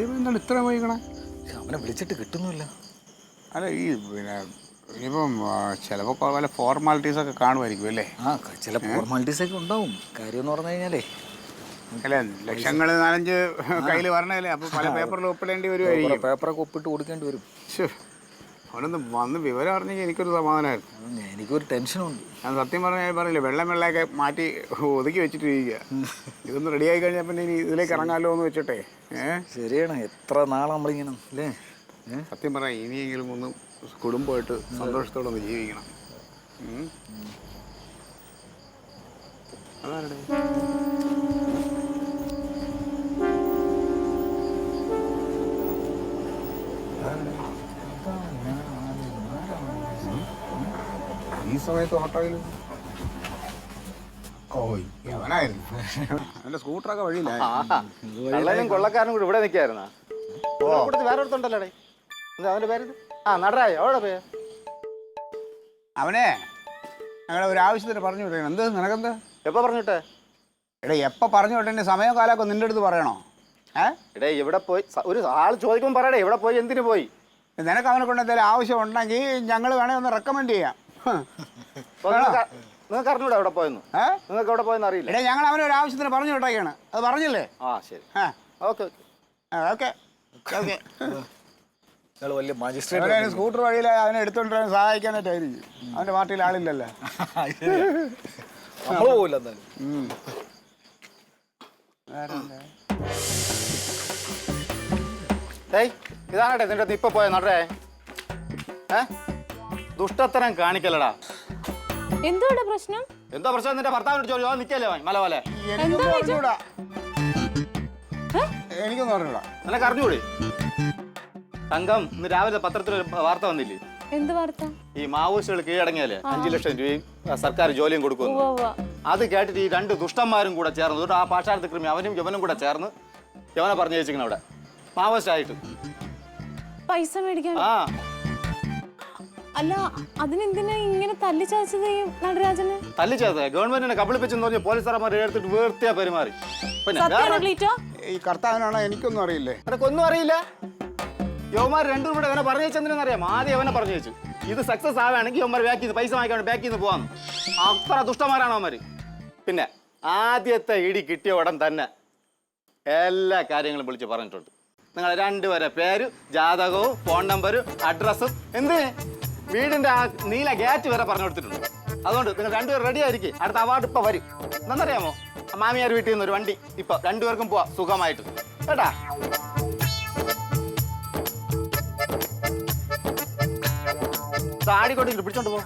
എന്താണ് ഇത്ര വൈകണേ? അവനെ വിളിച്ചിട്ട് കിട്ടുന്നില്ല. അല്ല ഈ പിന്നെ ഇനിയിപ്പം ചിലപ്പോൾ പല ഫോർമാലിറ്റീസൊക്കെ കാണുമായിരിക്കും അല്ലേ? ചില ഫോർമാലിറ്റീസൊക്കെ ഉണ്ടാവും. കാര്യം എന്ന് പറഞ്ഞു കഴിഞ്ഞാലേ അല്ല ലക്ഷങ്ങൾ 4-5 കയ്യിൽ വരണല്ലേ, അപ്പോൾ പല പേപ്പറിൽ ഒപ്പിടേണ്ടി വരുമായിരിക്കും. പേപ്പറൊക്കെ ഒപ്പിട്ട് കൊടുക്കേണ്ടി വരും. അവനൊന്ന് വന്ന് വിവരം അറിഞ്ഞെങ്കിൽ എനിക്കൊരു സമാധാനമായിരുന്നു. എനിക്കൊരു ടെൻഷനുണ്ട്. ഞാൻ സത്യം പറഞ്ഞാൽ പറഞ്ഞില്ലേ, വെള്ളമൊക്കെ മാറ്റി ഒതുക്കി വെച്ചിട്ട് ഇരിക്കുക. ഇതൊന്ന് റെഡിയായി കഴിഞ്ഞാൽ പിന്നെ ഇനി ഇതിലേക്ക് ഇറങ്ങാമല്ലോ എന്ന് വെച്ചിട്ടെ. ശരിയാണ്, എത്ര നാളെ നമ്മളിങ്ങനെ അല്ലേ? സത്യം പറഞ്ഞാൽ ഇനിയെങ്കിലും ഒന്ന് കുടുംബമായിട്ട് സന്തോഷത്തോടെ ഒന്ന് ജീവിക്കണം. അതാരുടെ ഈ സമയത്ത് ഓട്ടോയിൽ അവന്റെ സ്കൂട്ടറൊക്കെ വഴിയില്ല. കൊള്ളക്കാരനും കൂടി ഇവിടെ നിൽക്കായിരുന്നാ? വേറെ അടുത്തുണ്ടല്ലോ എന്താ അവന്റെ പേര്? നടരാജ്. അവിടെ പോയ അവനെ ഞങ്ങളെ ഒരു ആവശ്യത്തിന് പറഞ്ഞു വിട്ടേ. എന്ത് നിനക്കെന്താ? എപ്പോ പറഞ്ഞിട്ടെ? എടേ എപ്പോൾ പറഞ്ഞു വിട്ടെ? സമയം കാലമൊക്കെ നിന്റെ അടുത്ത് പറയണോ? എടേ എവിടെ പോയി? ഒരു ആൾ ചോദിക്കുമ്പോൾ പറയടേ, എവിടെ പോയി, എന്തിനു പോയി? നിനക്ക് അവനെ കൊണ്ട് എന്തെങ്കിലും ആവശ്യം ഉണ്ടെങ്കിൽ ഞങ്ങൾ വേണേ ഒന്ന് റെക്കമെൻഡ് ചെയ്യാം. നിങ്ങൾക്ക് അറിഞ്ഞൂടെ എവിടെ പോയെന്ന്? നിങ്ങൾക്ക് എവിടെ പോയെന്ന് അറിയില്ല. എടേ ഞങ്ങൾ അവനെ ഒരു ആവശ്യത്തിന് പറഞ്ഞു വിട്ടേക്കാണ്. അത് പറഞ്ഞില്ലേ? ശരി. Okay okay okay. വലിയ മജിസ്ട്രേറ്റ് സ്കൂട്ടർ വഴിയിൽ അവനെ എടുത്തോണ്ടിരാൻ സഹായിക്കാനായിട്ടായിരിക്കും. അവന്റെ പാർട്ടിയിൽ ആളില്ലല്ലോ. നമ്മൾ പോവില്ല എന്തായാലും. ഇതാണേ നിന്റെ ഇപ്പൊ പോയ നടരേ. ദുഷ്ടത്തരം കാണിക്കലടാ. എന്തോ പ്രശ്നം? എന്തോ പ്രശ്നം? നിന്റെ ഭർത്താവിനോട് ചോദിച്ചോ. നിക്കല്ലേ മല പോലെ. എനിക്കൊന്നും അറിഞ്ഞൂടാ. നിനക്ക് അറിഞ്ഞൂടെ? തങ്കം, ഇന്ന് രാവിലെ പത്രത്തിൽ ഒരു വാർത്ത വന്നില്ലേ? എന്ത് വാർത്ത? ഈ മാവോയിസ്റ്റുകൾ കീഴടങ്ങിയാലേ 5 ലക്ഷം രൂപയും സർക്കാർ ജോലിയും കൊടുക്കുന്നു. അത് കേട്ടിട്ട് ഈ 2 ദുഷ്ടന്മാരും കൂടെ ചേർന്ന്, ആ പാഷാണത്ത് കൃമി അവനും യവനും കൂടെ ചേർന്ന് യവനെ പറഞ്ഞു വെച്ചിരിക്കണം അവിടെ മാവോയിസ്റ്റ് ആയിട്ട് പൈസ മേടിക്കാൻ. അല്ല, അതിനെന്തിനാ ഇങ്ങനെ തല്ലിച്ചതച്ചത് നടരാജന്? തല്ലിച്ചത് ഗവൺമെന്റിനെ കബളിപ്പിച്ചെന്ന് പറഞ്ഞ് പോലീസുകാരന്മാർ എടുത്തിട്ട് വേർത്തിയാ പെരുമാറി. ഈ കർത്താവിനാണോ? എനിക്കൊന്നും അറിയില്ലേ. അതൊന്നും അറിയില്ല. യവന്മാർ രണ്ടും കൂടെ അവനെ പറഞ്ഞു വെച്ചെന്തിനെന്നറിയാം? ആദ്യം അവനെ പറഞ്ഞു വെച്ചു ഇത് സക്സസ് ആവുകയാണെങ്കിൽ യവന്മാർ ബാക്ക് ചെയ്ത് പൈസ വാങ്ങിക്കാൻ ബാക്കിൽ നിന്ന് പോകാന്ന്. അത്ര ദുഷ്ടന്മാരാണ് അവന്മാർ. പിന്നെ ആദ്യത്തെ ഇടി കിട്ടിയ ഉടൻ തന്നെ എല്ലാ കാര്യങ്ങളും വിളിച്ച് പറഞ്ഞിട്ടുണ്ട്. നിങ്ങൾ 2 പേരെ പേര്, ജാതകവും ഫോൺ നമ്പരും അഡ്രസ്സും എന്തിന് വീടിന്റെ ആ നീല ഗേറ്റ് വരെ പറഞ്ഞു കൊടുത്തിട്ടുണ്ട്. അതുകൊണ്ട് നിങ്ങൾ 2 പേർ റെഡി ആയിരിക്കും. അടുത്ത അവാർഡ് ഇപ്പൊ വരും. എന്നറിയാമോ? മാമിയാർ വീട്ടിൽ നിന്ന് ഒരു വണ്ടി ഇപ്പൊ 2 പേർക്കും പോവാ സുഖമായിട്ട് കേട്ടാ. താടി കൊണ്ടിട്ട് പിടിച്ചോണ്ട് പോ.